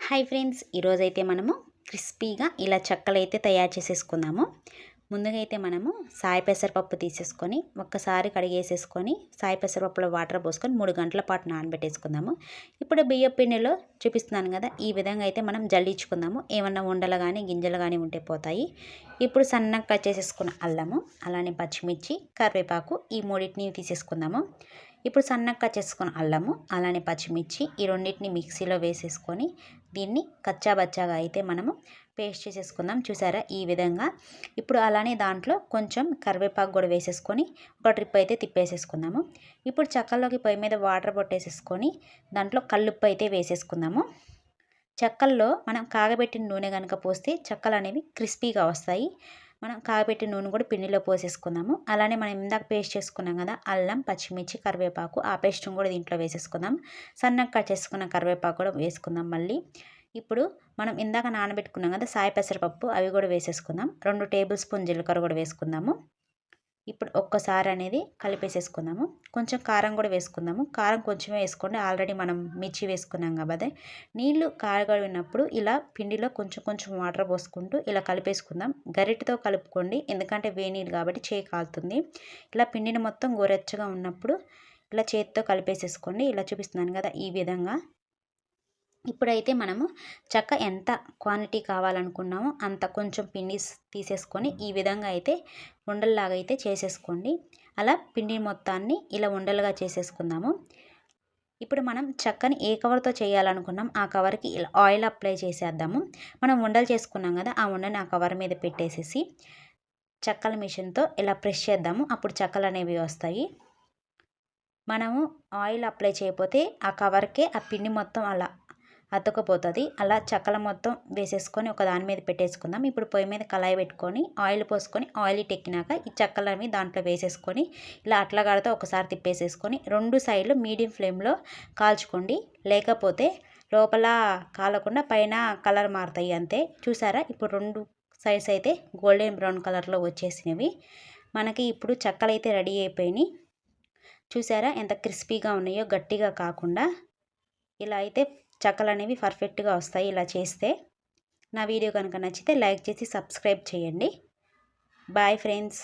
Hi friends, ఈరోజైతే మనము క్రిస్పీగా ఇలా చెక్కలైతే తయారు చేసేసుకుందాము. ముందుగా అయితే మనము సాయి పెసరపప్పు తీసేసుకొని ఒక్కసారి కడిగేసేసుకొని సాయి పెసరపప్పులో వాటర్ పోసుకొని 3 గంటల పాటు నానబెట్టేసుకుందాము. ఇప్పుడు బియ్యం పిండిలో చూపిస్తున్నాను కదా, ఈ విధంగా అయితే మనం జల్లించుకుందాము. ఏమన్నా ఉండలు కానీ గింజలు కానీ ఉంటే పోతాయి. ఇప్పుడు సన్నగా కట్ చేసేసుకున్న అల్లము, అలానే పచ్చిమిర్చి, కరివేపాకు ఈ మూడింటిని తీసేసుకుందాము. ఇప్పుడు సన్నగా కట్ చేసుకున్న అల్లము, అలానే పచ్చిమిర్చి ఈ రెండింటిని మిక్సీలో వేసేసుకొని దీన్ని కచ్చాబచ్చాగా అయితే మనము పేస్ట్ చేసేసుకుందాం. చూసారా ఈ విధంగా. ఇప్పుడు అలానే దాంట్లో కొంచెం కరివేపాకు కూడా వేసేసుకొని ఒక ట్రిప్ అయితే తిప్పేసేసుకుందాము. ఇప్పుడు చెక్కల్లోకి పొయ్యి మీద వాటర్ పట్టేసేసుకొని దాంట్లో కల్లుప్పు అయితే వేసేసుకుందాము. చెక్కల్లో మనం కాగబెట్టిన నూనె కనుక పోస్తే చెక్కలు అనేవి క్రిస్పీగా వస్తాయి. మనం కాగబెట్టిన నూనె కూడా పిండిలో పోసేసుకుందాము. అలానే మనం ఇందాక పేస్ట్ చేసుకున్నాం కదా, అల్లం, పచ్చిమిర్చి, కరివేపాకు, ఆ పేస్ట్ని కూడా దీంట్లో వేసేసుకుందాం. సన్నగా కట్ చేసుకున్న కరివేపాకు కూడా వేసుకుందాం. మళ్ళీ ఇప్పుడు మనం ఇందాక నానబెట్టుకున్నాం కదా సాయి పెసరపప్పు, అవి కూడా వేసేసుకుందాం. 2 టేబుల్ స్పూన్ జీలకర్ర కూడా వేసుకుందాము. ఇప్పుడు ఒక్కసారి అనేది కలిపేసేసుకుందాము. కొంచెం కారం కూడా వేసుకుందాము. కారం కొంచెమే వేసుకోండి, ఆల్రెడీ మనం మిర్చి వేసుకున్నాం కాబట్టి. నీళ్లు కాగడినప్పుడు ఇలా పిండిలో కొంచెం కొంచెం వాటర్ పోసుకుంటూ ఇలా కలిపేసుకుందాం. గరిటెతో కలుపుకోండి, ఎందుకంటే వేనీళ్ళు కాబట్టి చేయి కాలుతుంది. ఇలా పిండిని మొత్తం గోరెచ్చగా ఉన్నప్పుడు ఇలా చేతితో కలిపేసేసుకోండి. ఇలా చూపిస్తున్నాను కదా, ఈ విధంగా. ఇప్పుడైతే మనము చెక్క ఎంత క్వాంటిటీ కావాలనుకున్నామో అంత కొంచెం పిండి తీసేసుకొని ఈ విధంగా అయితే ఉండల్లాగా అయితే చేసేసుకోండి. అలా పిండి మొత్తాన్ని ఇలా ఉండలుగా చేసేసుకుందాము. ఇప్పుడు మనం చెక్కని ఏ కవర్తో చేయాలనుకున్నాం ఆ కవర్కి ఇలా ఆయిల్ అప్లై చేసేద్దాము. మనం ఉండలు చేసుకున్నాం కదా, ఆ ఉండని ఆ కవర్ మీద పెట్టేసేసి చెక్కల మిషన్తో ఇలా ప్రెస్ చేద్దాము. అప్పుడు చెక్కలు అనేవి వస్తాయి. మనము ఆయిల్ అప్లై చేయకపోతే ఆ కవర్కే ఆ పిండి మొత్తం అలా అతుక్కుపోతుంది. అలా చెక్కలు మొత్తం వేసేసుకొని ఒక దాని మీద పెట్టేసుకుందాం. ఇప్పుడు పొయ్యి మీద కళాయి పెట్టుకొని ఆయిల్ పోసుకొని ఆయిల్ ఎక్కినాక ఈ చెక్కలవి దాంట్లో వేసేసుకొని ఇలా అట్లగాడితో ఒకసారి తిప్పేసేసుకొని 2 సైడ్లు మీడియం ఫ్లేమ్లో కాల్చుకోండి. లేకపోతే లోపల కాలకుండా పైన కలర్ మారుతాయి అంతే. చూసారా ఇప్పుడు 2 సైడ్స్ అయితే గోల్డెన్ బ్రౌన్ కలర్లో వచ్చేసినవి. మనకి ఇప్పుడు చెక్కలు అయితే రెడీ అయిపోయినాయి. చూసారా ఎంత క్రిస్పీగా ఉన్నాయో, గట్టిగా కాకుండా. ఇలా అయితే చెక్కలు అనేవి పర్ఫెక్ట్గా వస్తాయి ఇలా చేస్తే. నా వీడియో కనుక నచ్చితే లైక్ చేసి సబ్స్క్రైబ్ చేయండి. Bye friends.